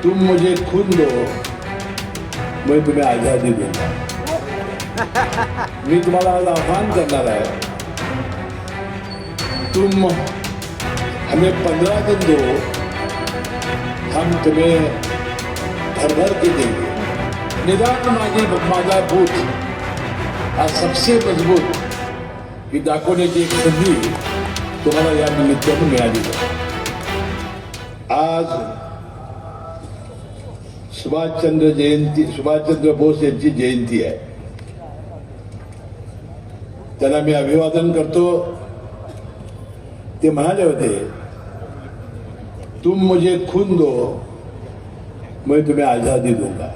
तुम मुझे खून दो मैं तुम्हें आजादी दूंगा। मी तुम्हाला आज आव्हान करणार आहे, तुम हमें 15 दिन दो, हम तुम्हें भर भर के देंगे। निदान माझा बूथ हा सबसे मजबूत ही दाखवण्याची एक संधी तुम्हाला या निमित्ताने मिळाली आहे। आज सुभाषचंद्र बोस यांची जयंती आहे। त्यांना मी अभिवादन करतो। ते म्हणाले होते, तुम मुझे खून दो मैं तुम्हें आजादी दूंगा।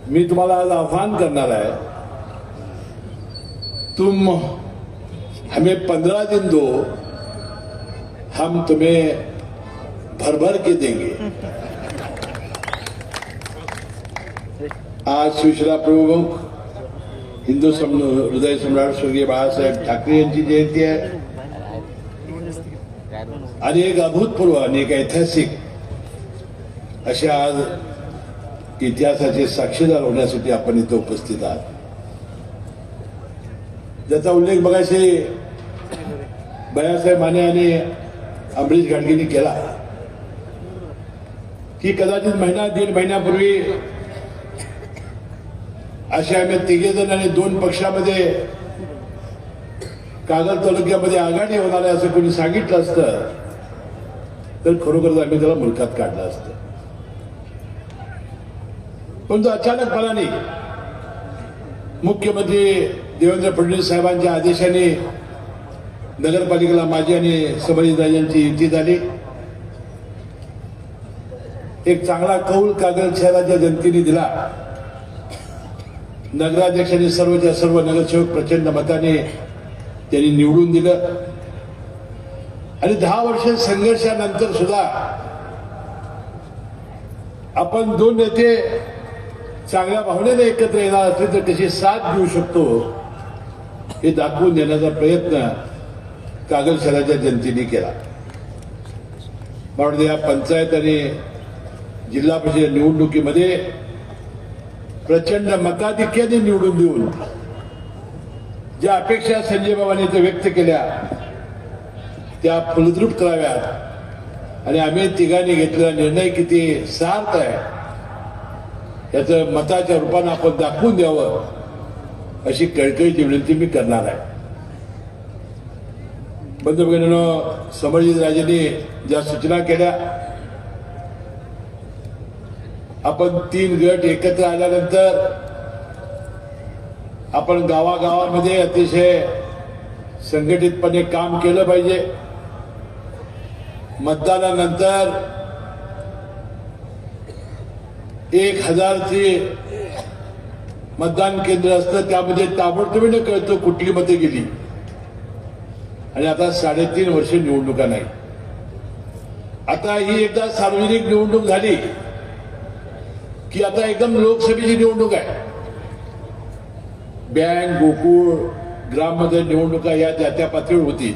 मी तुम्हाला आज आव्हान करणार आहे, तुम हमें 15 दिन दो, हम तुम्हें भर भर के देंगे। आज शिवसेना प्रमुख हिंदू हृदय सम्राट स्वर्गीय बाळासाहेब ठाकरे यांची जयंती आहे आणि एक अभूतपूर्व आणि एक ऐतिहासिक अशा आज इतिहासाचे साक्षीदार होण्यासाठी आपण इथे उपस्थित आहात। ज्याचा उल्लेख मगाशी भैयासाहेब माने आणि अमरीश घाटगेंनी केला की कदाचित दीड महिन्यापूर्वी असे आम्ही तिघेजण आणि 2 पक्षामध्ये कागल तालुक्यामध्ये आघाडी होणार आहे असं कोणी सांगितलं असतं तर खरोखरच आम्ही त्याला मुलखात काढलं असतं। पण तो अचानकपणाने मुख्यमंत्री देवेंद्र फडणवीस साहेबांच्या आदेशाने नगरपालिकेला माझी आणि संभाजीराजांची युती झाली। एक चांगला कौल कागल शहराच्या जनतेने दिला। नगराध्यक्षांनी सर्वच्या सर्व नगरसेवक प्रचंड मताने त्यांनी निवडून दिलं आणि 10 वर्ष संघर्षानंतर सुद्धा आपण 2 नेते चांगल्या भावनेने एकत्र येणार असले तर कशी साथ देऊ शकतो हे दाखवून देण्याचा प्रयत्न कागल शहराच्या जनतेने केला। म्हणून या पंचायत आणि जिल्हा परिषद निवडणुकीमध्ये प्रचंड मताधिक्याने निवडून देऊन ज्या अपेक्षा संजय बाबांनी इथे व्यक्त केल्या त्या फलद्रूप कराव्यात आणि आम्ही तिघांनी घेतलेला निर्णय किती सार्थ आहे याचं मताच्या रूपाने आपण दाखवून द्यावं अशी कळकळीची विनंती मी करणार आहे। बंधू भगिनींनो, संभाजीराजांनी ज्या सूचना केल्या, आपण 3 गट एकत्र आल्यानंतर आपण गावागावामध्ये अतिशय संघटितपणे काम केलं पाहिजे। मतदानानंतर 1000ची मतदान केंद्र असतं, त्यामध्ये ताबडतोबीने कळतं कुठली मते गेली। आणि आता 3.5 वर्ष निवडणुका नाही। आता ही एकदा सार्वजनिक निवडणूक झाली की आता एकदम लोकसभेची निवडणूक आहे। बँक, गोकुळ, ग्राममध्ये निवडणुका या त्या पातळीवर होती।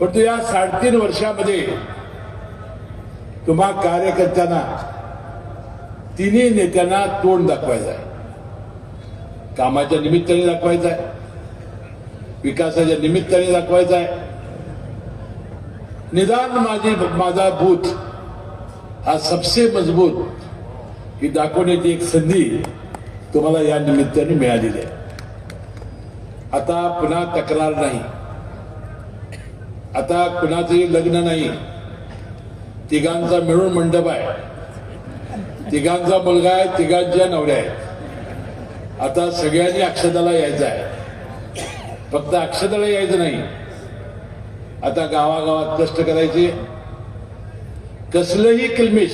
परंतु या 3.5 वर्षामध्ये तुम्हा कार्यकर्त्यांना, तिन्ही नेत्यांना तोंड दाखवायचं आहे। कामाच्या निमित्ताने दाखवायचं आहे, विकासाच्या निमित्ताने दाखवायचं आहे। निदान माझा बूथ हा सबसे मजबूत ही दाखवण्याची एक संधी तुम्हाला या निमित्ताने मिळालेली आहे। आता पुन्हा तक्रार नाही, आता कुणाचंही लग्न नाही, तिघांचा मिळून मंडप आहे, तिघांचा मुलगा आहे, तिघांच्या नवऱ्या आहेत। आता सगळ्यांनी अक्षताला यायचं आहे। फक्त अक्षताला यायचं नाही, आता गावागावात कष्ट करायचे। कसलंही किलमिश,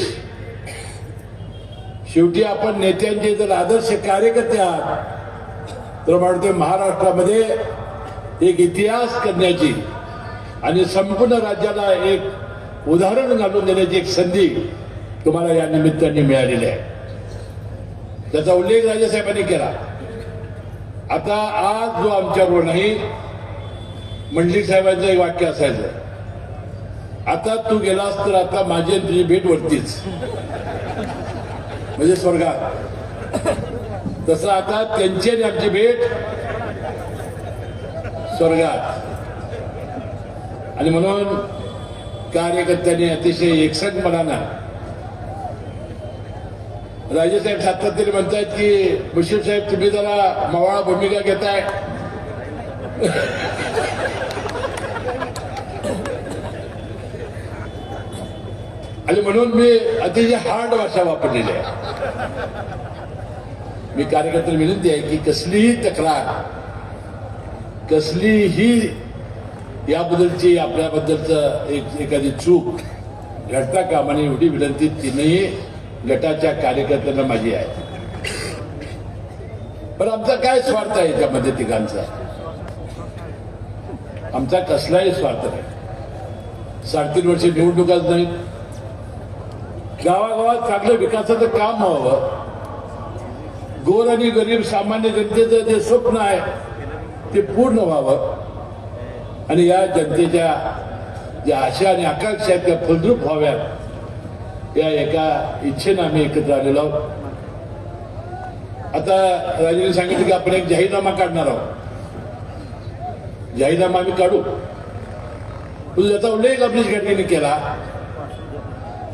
शेवटी आपण नेत्यांचे जर आदर्श कार्यकर्ते आहात तर म्हणतो महाराष्ट्रामध्ये एक इतिहास करण्याची आणि संपूर्ण राज्याला एक उदाहरण घालून देण्याची एक संधी तुम्हाला या निमित्ताने मिळालेली आहे। त्याचा उल्लेख राजेसाहेबांनी केला। आता आज जो आमच्याबरोबर नाही, मंडलिक साहेबांचं एक वाक्य असायचं, आता तू गेलास तर आता माझी आणि तुझी भेट वरतीच, म्हणजे स्वर्गात. तसं आता त्यांची आणि आमची भेट स्वर्गात. आणि म्हणून कार्यकर्त्यांनी अतिशय एकसंधपणानं, राजेसाहेब सातत्याने म्हणतायत की मुश्रीफ साहेब तुम्ही जरा मवाळा भूमिका घेताय. आणि म्हणून मी अतिशय हार्ड भाषा वापरलेली आहे. मी कार्यकर्त्यांना विनंती आहे की कसलीही तक्रार, कसलीही याबद्दलची आपल्याबद्दलचं एखादी चूक घडता कामा नये एवढी विनंती तीनही गटाच्या कार्यकर्त्यांना माझी आहे. पण आमचा काय स्वार्थ आहे त्यामध्ये तिघांचा? आमचा कसलाही स्वार्थ नाही. 3.5 वर्ष निवडणुकाच नाहीत. गावागावात चांगलं विकासाचं काम व्हावं, गोर आणि गरीब सामान्य जनतेचं जे स्वप्न आहे ते पूर्ण व्हावं आणि या जनतेच्या ज्या आशा आणि आकांक्षा आहेत त्या फलद्रूप व्हाव्यात, या एका इच्छेनं आम्ही एकत्र आलेलो आहोत. आता राजेने सांगितलं की आपण एक जाहीरनामा काढणार आहोत. जाहीरनामा आम्ही काढू. त्याचा उल्लेख आपल्या घटनेने केला.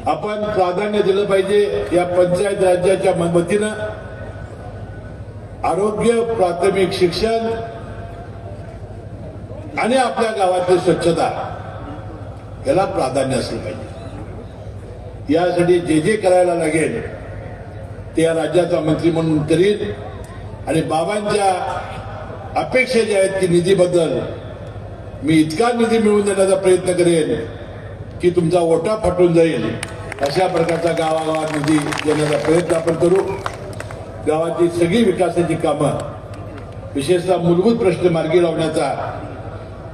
आपण प्राधान्य दिलं पाहिजे या पंचायत राज्याच्या वतीनं आरोग्य, प्राथमिक शिक्षण आणि आपल्या गावातली स्वच्छता याला प्राधान्य असलं पाहिजे. यासाठी जे जे करायला लागेल ते या राज्याचा मंत्री म्हणून करीन. आणि बाबांच्या अपेक्षा ज्या आहेत की निधीबद्दल मी इतका निधी मिळवून देण्याचा प्रयत्न करेन की तुमचा ओटा फाटून जाईल. अशा प्रकारचा गावागावात निधी देण्याचा प्रयत्न आपण करू. गावाची सगळी विकासाची कामं, विशेषतः मूलभूत प्रश्न मार्गी लावण्याचा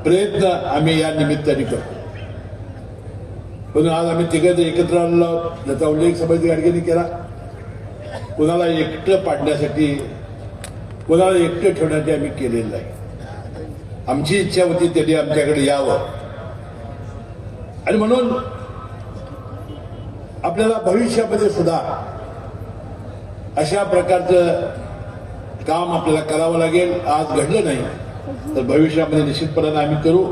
प्रयत्न आम्ही या निमित्ताने करतो. म्हणून आज आम्ही तिघं एकत्र आलेलो आहोत. त्याचा उल्लेख सभापती गाडगेंनी केला. कोणाला एकटं पाडण्यासाठी, कोणाला एकटं ठेवण्यासाठी आम्ही केलेलं नाही. आमची इच्छा होती त्यांनी आमच्याकडे यावं. आणि म्हणून आपल्याला भविष्यामध्ये सुद्धा अशा प्रकारचं काम आपल्याला करावं लागेल. आज घडलं नाही तर भविष्यामध्ये निश्चितपणे आम्ही करू.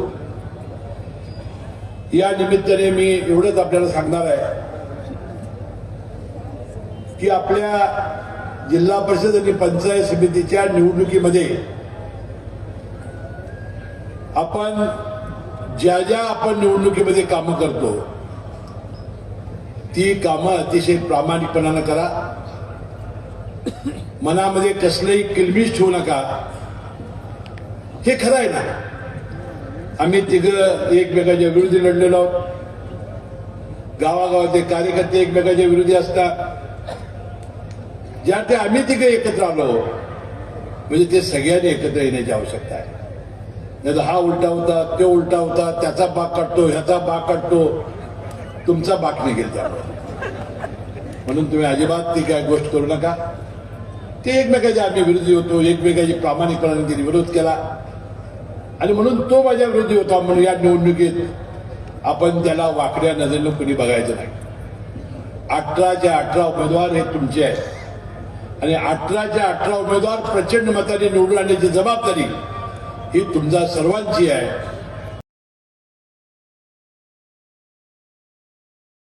या निमित्ताने मी एवढंच आपल्याला सांगणार आहे की आपल्या जिल्हा परिषद आणि पंचायत समितीच्या निवडणुकीमध्ये आपण ज्या ज्या आपण निवडणुकीमध्ये कामं करतो ती कामं अतिशय प्रामाणिकपणानं करा. मनामध्ये कसलंही किलबिश ठेवू नका. हे खरं आहे ना, आम्ही तिघं एकमेकाच्या विरोधी लढलेलो आहोत. गावागावाचे कार्यकर्ते एकमेकाच्या विरोधी असतात. ज्या ते आम्ही तिघं एकत्र आलो म्हणजे ते सगळ्यांनी एकत्र येण्याची आवश्यकता आहे. नाही तर हा उलटा होता, तो उलटा होता, त्याचा बाग काढतो, ह्याचा बाग काढतो, तुमचा बाग निघेल त्यामुळे. म्हणून तुम्ही अजिबात ती काय गोष्ट करू नका. ते एकमेकाच्या आम्ही विरोधी होतो, एकमेकाची प्रामाणिकपणाने त्यांनी विरोध केला आणि म्हणून तो माझ्या विरोधी होता. म्हणून या निवडणुकीत आपण त्याला वाकड्या नजरेनं कुणी बघायचं नाही. 18च्या 18 उमेदवार हे तुमचे आहेत आणि 18च्या 18 उमेदवार प्रचंड मताने निवडून आणण्याची जबाबदारी ही तुमचा सर्वांची आहे.